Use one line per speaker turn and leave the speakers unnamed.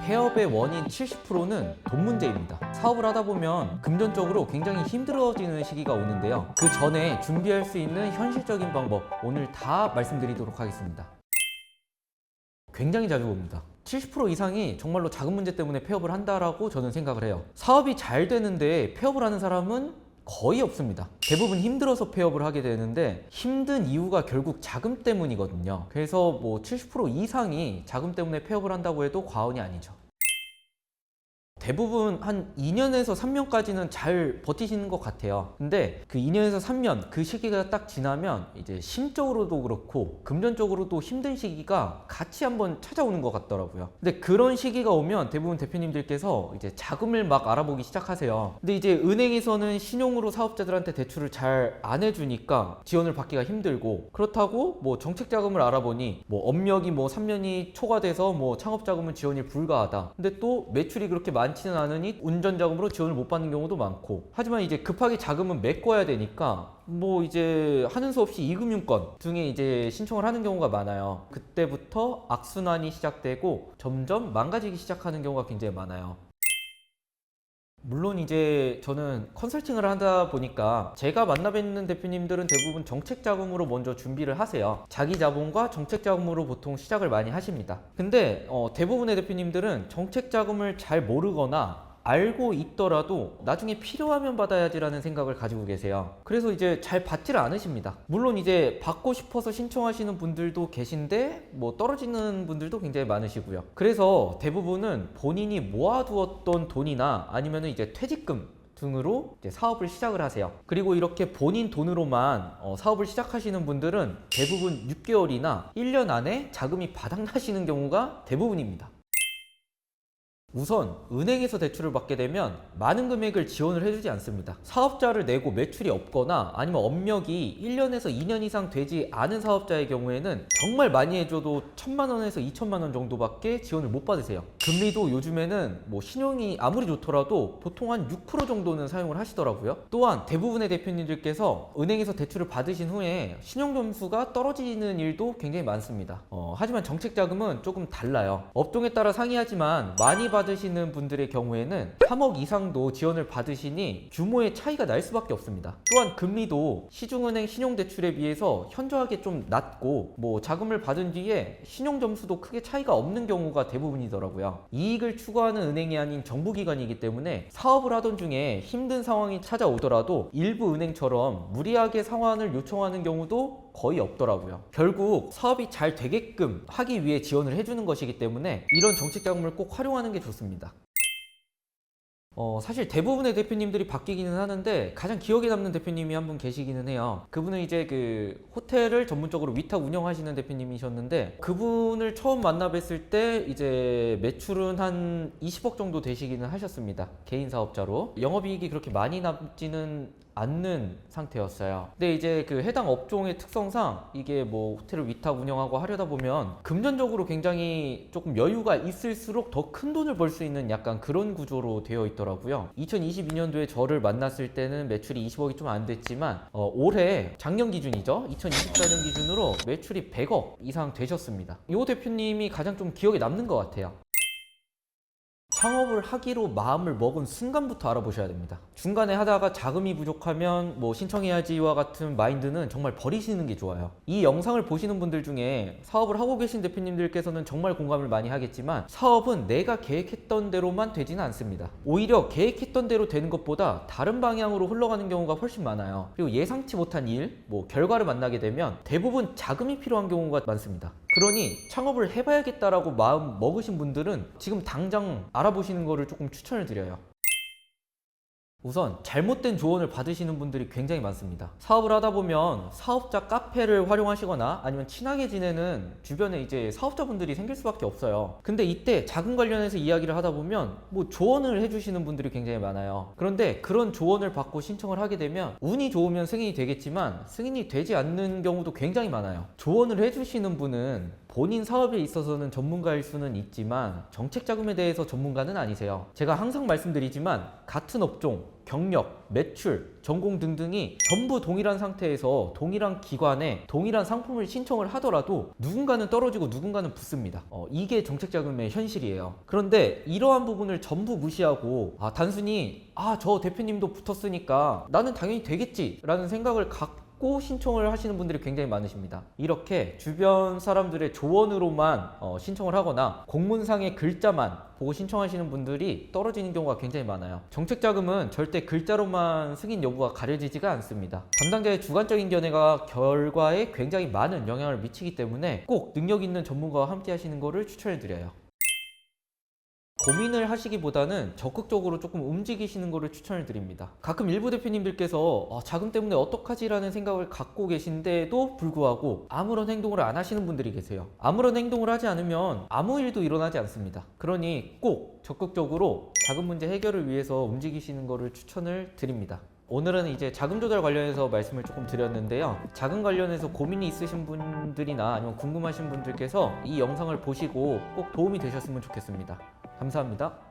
폐업의 원인 70%는 돈 문제입니다. 사업을 하다 보면 금전적으로 굉장히 힘들어지는 시기가 오는데요. 그 전에 준비할 수 있는 현실적인 방법 오늘 다 말씀드리도록 하겠습니다. 굉장히 자주 봅니다. 70% 이상이 정말로 자금 문제 때문에 폐업을 한다라고 저는 생각을 해요. 사업이 잘 되는데 폐업을 하는 사람은 거의 없습니다. 대부분 힘들어서 폐업을 하게 되는데 힘든 이유가 결국 자금 때문이거든요. 그래서 뭐 70% 이상이 자금 때문에 폐업을 한다고 해도 과언이 아니죠. 대부분 한 2년에서 3년까지는 잘 버티시는 것 같아요. 근데 그 2년에서 3년 그 시기가 딱 지나면 이제 심적으로도 그렇고 금전적으로도 힘든 시기가 같이 한번 찾아오는 것 같더라고요. 근데 그런 시기가 오면 대부분 대표님들께서 이제 자금을 막 알아보기 시작하세요. 근데 이제 은행에서는 신용으로 사업자들한테 대출을 잘 안 해주니까 지원을 받기가 힘들고, 그렇다고 뭐 정책자금을 알아보니 뭐 업력이 뭐 3년이 초과돼서 뭐 창업자금은 지원이 불가하다. 근데 또 매출이 그렇게 많지는 않으니 운전자금으로 지원을 못 받는 경우도 많고, 하지만 이제 급하게 자금은 메꿔야 되니까 뭐 이제 하는 수 없이 이금융권 등에 이제 신청을 하는 경우가 많아요. 그때부터 악순환이 시작되고 점점 망가지기 시작하는 경우가 굉장히 많아요. 물론 이제 저는 컨설팅을 하다 보니까 제가 만나 뵙는 대표님들은 대부분 정책자금으로 먼저 준비를 하세요. 자기 자본과 정책자금으로 보통 시작을 많이 하십니다. 근데 대부분의 대표님들은 정책자금을 잘 모르거나 알고 있더라도 나중에 필요하면 받아야지라는 생각을 가지고 계세요. 그래서 이제 잘 받지를 않으십니다. 물론 이제 받고 싶어서 신청하시는 분들도 계신데 뭐 떨어지는 분들도 굉장히 많으시고요. 그래서 대부분은 본인이 모아두었던 돈이나 아니면 이제 퇴직금 등으로 이제 사업을 시작을 하세요. 그리고 이렇게 본인 돈으로만 사업을 시작하시는 분들은 대부분 6개월이나 1년 안에 자금이 바닥나시는 경우가 대부분입니다. 우선 은행에서 대출을 받게 되면 많은 금액을 지원을 해주지 않습니다. 사업자를 내고 매출이 없거나 아니면 업력이 1년에서 2년 이상 되지 않은 사업자의 경우에는 정말 많이 해줘도 1,000만 원에서 2,000만 원 정도밖에 지원을 못 받으세요. 금리도 요즘에는 뭐 신용이 아무리 좋더라도 보통 한 6% 정도는 사용을 하시더라고요. 또한 대부분의 대표님들께서 은행에서 대출을 받으신 후에 신용점수가 떨어지는 일도 굉장히 많습니다. 하지만 정책자금은 조금 달라요. 업종에 따라 상이하지만 많이 받으시는 분들의 경우에는 3억 이상도 지원을 받으시니 규모의 차이가 날 수밖에 없습니다. 또한 금리도 시중은행 신용대출에 비해서 현저하게 좀 낮고, 뭐 자금을 받은 뒤에 신용점수도 크게 차이가 없는 경우가 대부분이더라고요. 이익을 추구하는 은행이 아닌 정부기관이기 때문에 사업을 하던 중에 힘든 상황이 찾아오더라도 일부 은행처럼 무리하게 상환을 요청하는 경우도 거의 없더라고요. 결국 사업이 잘 되게끔 하기 위해 지원을 해주는 것이기 때문에 이런 정책자금을 꼭 활용하는 게 좋습니다. 사실 대부분의 대표님들이 바뀌기는 하는데 가장 기억에 남는 대표님이 한 분 계시기는 해요. 그분은 이제 그 호텔을 전문적으로 위탁 운영하시는 대표님이셨는데, 그분을 처음 만나 뵀을 때 이제 매출은 한 20억 정도 되시기는 하셨습니다. 개인 사업자로. 영업이익이 그렇게 많이 남지는 않는 상태였어요. 근데 이제 그 해당 업종의 특성상 이게 뭐 호텔을 위탁 운영하고 하려다 보면 금전적으로 굉장히 조금 여유가 있을수록 더 큰 돈을 벌 수 있는 약간 그런 구조로 되어 있더라고요. 2022년도에 저를 만났을 때는 매출이 20억이 좀 안 됐지만 올해 작년 기준이죠. 2024년 기준으로 매출이 100억 이상 되셨습니다. 이 대표님이 가장 좀 기억에 남는 것 같아요. 창업을 하기로 마음을 먹은 순간부터 알아보셔야 됩니다. 중간에 하다가 자금이 부족하면 뭐 신청해야지와 같은 마인드는 정말 버리시는 게 좋아요. 이 영상을 보시는 분들 중에 사업을 하고 계신 대표님들께서는 정말 공감을 많이 하겠지만, 사업은 내가 계획했던 대로만 되지는 않습니다. 오히려 계획했던 대로 되는 것보다 다른 방향으로 흘러가는 경우가 훨씬 많아요. 그리고 예상치 못한 일, 뭐 결과를 만나게 되면 대부분 자금이 필요한 경우가 많습니다. 그러니 창업을 해봐야겠다라고 마음 먹으신 분들은 지금 당장 알아보시는 거를 조금 추천을 드려요. 우선 잘못된 조언을 받으시는 분들이 굉장히 많습니다. 사업을 하다 보면 사업자 카페를 활용하시거나 아니면 친하게 지내는 주변에 이제 사업자분들이 생길 수밖에 없어요. 근데 이때 자금 관련해서 이야기를 하다 보면 뭐 조언을 해주시는 분들이 굉장히 많아요. 그런데 그런 조언을 받고 신청을 하게 되면 운이 좋으면 승인이 되겠지만 승인이 되지 않는 경우도 굉장히 많아요. 조언을 해주시는 분은 본인 사업에 있어서는 전문가일 수는 있지만 정책 자금에 대해서 전문가는 아니세요. 제가 항상 말씀드리지만 같은 업종, 경력, 매출, 전공 등등이 전부 동일한 상태에서 동일한 기관에 동일한 상품을 신청을 하더라도 누군가는 떨어지고 누군가는 붙습니다. 이게 정책 자금의 현실이에요. 그런데 이러한 부분을 전부 무시하고 단순히 저 대표님도 붙었으니까 나는 당연히 되겠지 라는 생각을 갖고 신청을 하시는 분들이 굉장히 많으십니다. 이렇게 주변 사람들의 조언으로만 신청을 하거나 공문상의 글자만 보고 신청하시는 분들이 떨어지는 경우가 굉장히 많아요. 정책 자금은 절대 글자로만 승인 여부가 가려지지가 않습니다. 담당자의 주관적인 견해가 결과에 굉장히 많은 영향을 미치기 때문에 꼭 능력 있는 전문가와 함께 하시는 것을 추천해 드려요. 고민을 하시기보다는 적극적으로 조금 움직이시는 것을 추천을 드립니다. 가끔 일부 대표님들께서 자금 때문에 어떡하지라는 생각을 갖고 계신데도 불구하고 아무런 행동을 안 하시는 분들이 계세요. 아무런 행동을 하지 않으면 아무 일도 일어나지 않습니다. 그러니 꼭 적극적으로 자금 문제 해결을 위해서 움직이시는 것을 추천을 드립니다. 오늘은 이제 자금 조달 관련해서 말씀을 조금 드렸는데요. 자금 관련해서 고민이 있으신 분들이나 아니면 궁금하신 분들께서 이 영상을 보시고 꼭 도움이 되셨으면 좋겠습니다. 감사합니다.